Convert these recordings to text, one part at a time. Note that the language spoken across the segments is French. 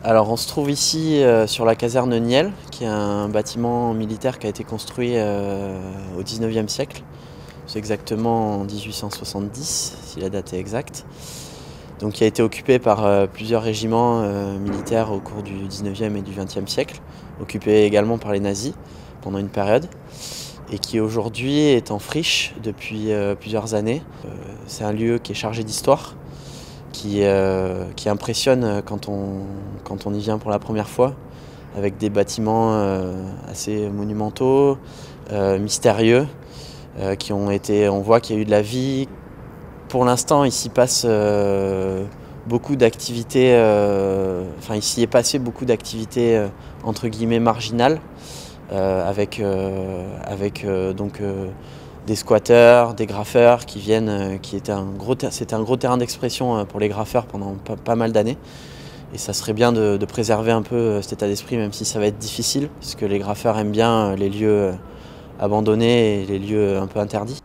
Alors on se trouve ici sur la caserne Niel, qui est un bâtiment militaire qui a été construit au 19e siècle. C'est exactement en 1870, si la date est exacte. Donc qui a été occupé par plusieurs régiments militaires au cours du 19e et du 20e siècle, occupé également par les nazis pendant une période, et qui aujourd'hui est en friche depuis plusieurs années. C'est un lieu qui est chargé d'histoire, qui impressionne quand on y vient pour la première fois, avec des bâtiments assez monumentaux, mystérieux, on voit qu'il y a eu de la vie. Pour l'instant, il s'y passe beaucoup d'activités, il s'y est passé beaucoup d'activités entre guillemets marginales, avec des squatteurs, des graffeurs qui viennent, c'était un gros terrain d'expression pour les graffeurs pendant pas mal d'années. Et ça serait bien de préserver un peu cet état d'esprit, même si ça va être difficile, parce que les graffeurs aiment bien les lieux abandonnés et les lieux un peu interdits.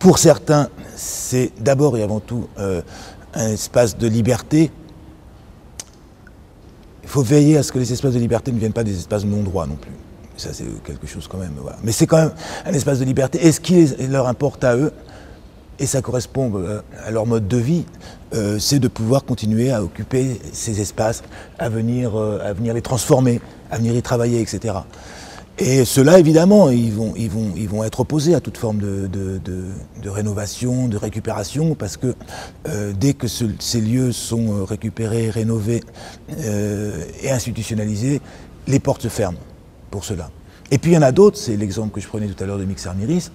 Pour certains, c'est d'abord et avant tout un espace de liberté. Il faut veiller à ce que les espaces de liberté ne viennent pas des espaces non-droits non plus. Ça, c'est quelque chose quand même. Voilà. Mais c'est quand même un espace de liberté. Et ce qui leur importe à eux, et ça correspond à leur mode de vie, c'est de pouvoir continuer à occuper ces espaces, à venir les transformer, à venir y travailler, etc. Et ceux-là, évidemment, ils vont être opposés à toute forme de rénovation, de récupération, parce que dès que ces lieux sont récupérés, rénovés et institutionnalisés, les portes se ferment pour cela. Et puis il y en a d'autres, c'est l'exemple que je prenais tout à l'heure de Mixer Miris,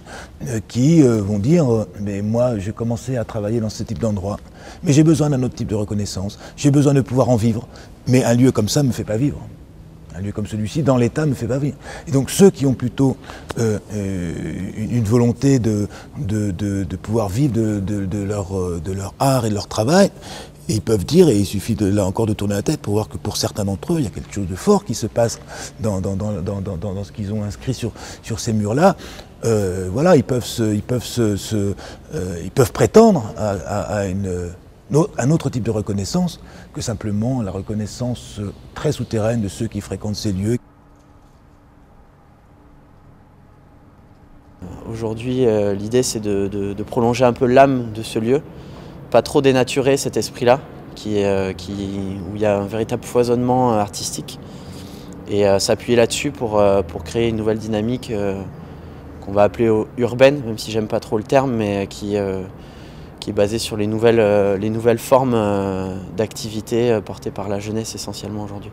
qui vont dire mais moi j'ai commencé à travailler dans ce type d'endroit, mais j'ai besoin d'un autre type de reconnaissance, j'ai besoin de pouvoir en vivre, mais un lieu comme ça ne me fait pas vivre. Un lieu comme celui-ci, dans l'État, ne me fait pas vivre. Et donc ceux qui ont plutôt une volonté de pouvoir vivre de leur art et de leur travail, ils peuvent dire, et il suffit là encore de tourner la tête pour voir que pour certains d'entre eux, il y a quelque chose de fort qui se passe dans ce qu'ils ont inscrit sur ces murs-là. Voilà, ils peuvent prétendre à un autre type de reconnaissance que simplement la reconnaissance très souterraine de ceux qui fréquentent ces lieux. Aujourd'hui, l'idée c'est de prolonger un peu l'âme de ce lieu, pas trop dénaturer cet esprit-là, où il y a un véritable foisonnement artistique, et s'appuyer là-dessus pour créer une nouvelle dynamique qu'on va appeler urbaine, même si j'aime pas trop le terme, mais qui est basée sur les nouvelles formes d'activité portées par la jeunesse essentiellement aujourd'hui.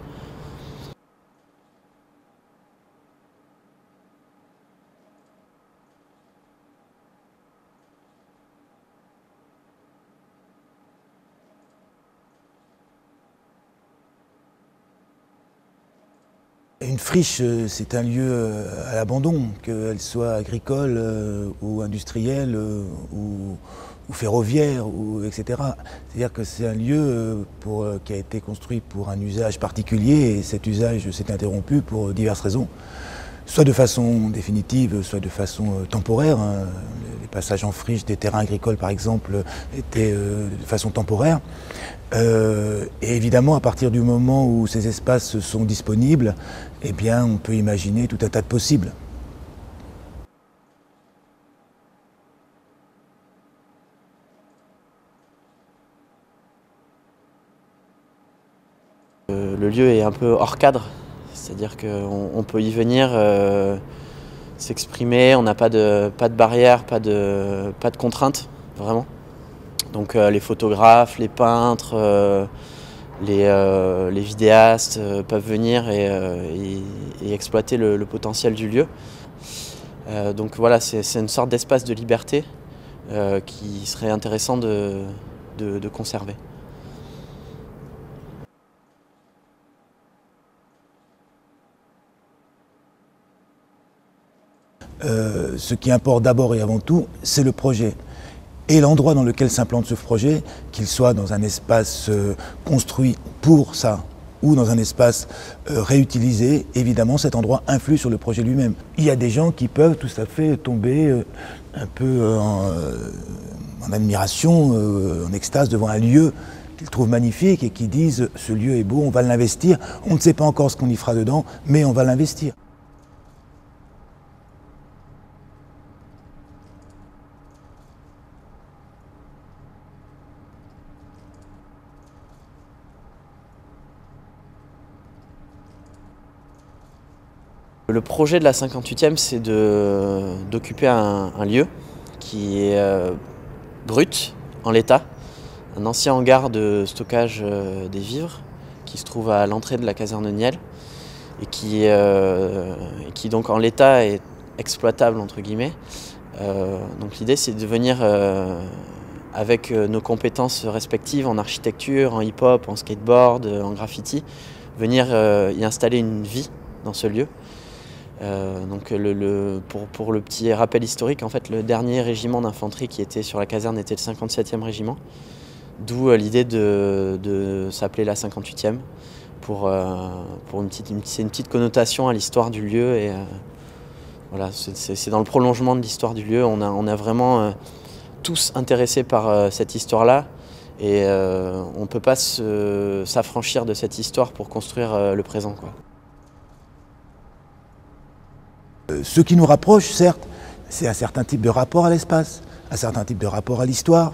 Une friche, c'est un lieu à l'abandon, qu'elle soit agricole ou industrielle ou ferroviaire, etc. C'est-à-dire que c'est un lieu qui a été construit pour un usage particulier, et cet usage s'est interrompu pour diverses raisons. Soit de façon définitive, soit de façon temporaire. Les passages en friche des terrains agricoles, par exemple, étaient de façon temporaire. Et évidemment, à partir du moment où ces espaces sont disponibles, eh bien, on peut imaginer tout un tas de possibles. Le lieu est un peu hors cadre, c'est-à-dire qu'on peut y venir s'exprimer, on n'a pas de barrière, pas de contraintes, vraiment. Donc les photographes, les peintres, les vidéastes peuvent venir et exploiter le potentiel du lieu. Donc voilà, c'est une sorte d'espace de liberté qui serait intéressant de conserver. Ce qui importe d'abord et avant tout, c'est le projet. Et l'endroit dans lequel s'implante ce projet, qu'il soit dans un espace construit pour ça, ou dans un espace réutilisé, évidemment cet endroit influe sur le projet lui-même. Il y a des gens qui peuvent tout à fait tomber un peu en admiration, en extase devant un lieu qu'ils trouvent magnifique et qui disent « ce lieu est beau, on va l'investir, on ne sait pas encore ce qu'on y fera dedans, mais on va l'investir ». Le projet de la 58e, c'est d'occuper un lieu qui est brut, en l'état, un ancien hangar de stockage des vivres qui se trouve à l'entrée de la caserne Niel et qui donc en l'état est exploitable entre guillemets. Donc l'idée c'est de venir avec nos compétences respectives en architecture, en hip-hop, en skateboard, en graffiti, venir y installer une vie dans ce lieu. Donc pour le petit rappel historique, en fait, le dernier régiment d'infanterie qui était sur la caserne était le 57e régiment, d'où l'idée de s'appeler la 58e c'est une petite connotation à l'histoire du lieu et voilà, c'est dans le prolongement de l'histoire du lieu. On a vraiment tous intéressés par cette histoire-là et on ne peut pas s'affranchir de cette histoire pour construire le présent, quoi. Ce qui nous rapproche, certes, c'est un certain type de rapport à l'espace, un certain type de rapport à l'histoire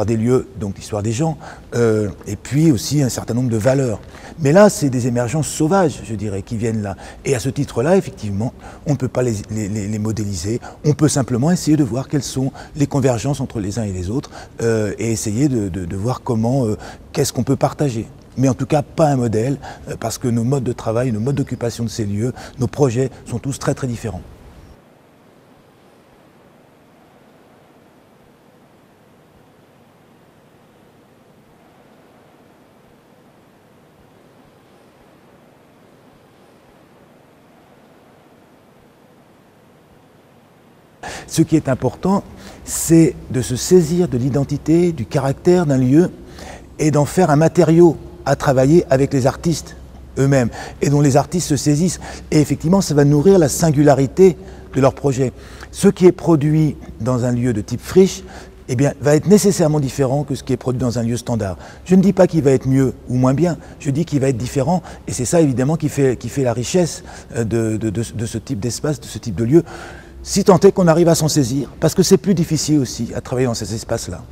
des lieux, donc l'histoire des gens, et puis aussi un certain nombre de valeurs. Mais là, c'est des émergences sauvages, je dirais, qui viennent là. Et à ce titre-là, effectivement, on ne peut pas les modéliser, on peut simplement essayer de voir quelles sont les convergences entre les uns et les autres, et essayer de voir comment, qu'est-ce qu'on peut partager. Mais en tout cas pas un modèle, parce que nos modes de travail, nos modes d'occupation de ces lieux, nos projets sont tous très très différents. Ce qui est important, c'est de se saisir de l'identité, du caractère d'un lieu et d'en faire un matériau à travailler avec les artistes eux-mêmes et dont les artistes se saisissent. Et effectivement, ça va nourrir la singularité de leur projet. Ce qui est produit dans un lieu de type friche, eh bien, va être nécessairement différent que ce qui est produit dans un lieu standard. Je ne dis pas qu'il va être mieux ou moins bien, je dis qu'il va être différent et c'est ça évidemment qui fait la richesse de ce type d'espace, de ce type de lieu, si tant est qu'on arrive à s'en saisir, parce que c'est plus difficile aussi à travailler dans ces espaces-là.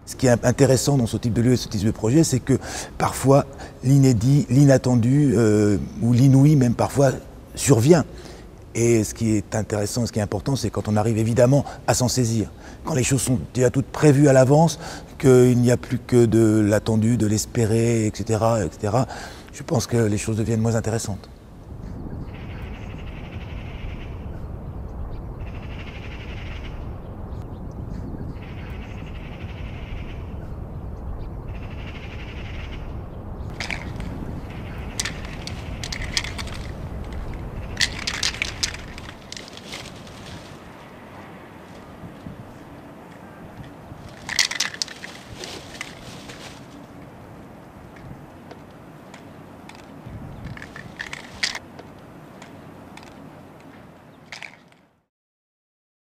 Ce qui est intéressant dans ce type de lieu et ce type de projet, c'est que parfois l'inédit, l'inattendu ou l'inouï même parfois survient. Et ce qui est intéressant, ce qui est important, c'est quand on arrive évidemment à s'en saisir. Quand les choses sont déjà toutes prévues à l'avance, qu'il n'y a plus que de l'attendu, de l'espérer, etc., etc., je pense que les choses deviennent moins intéressantes.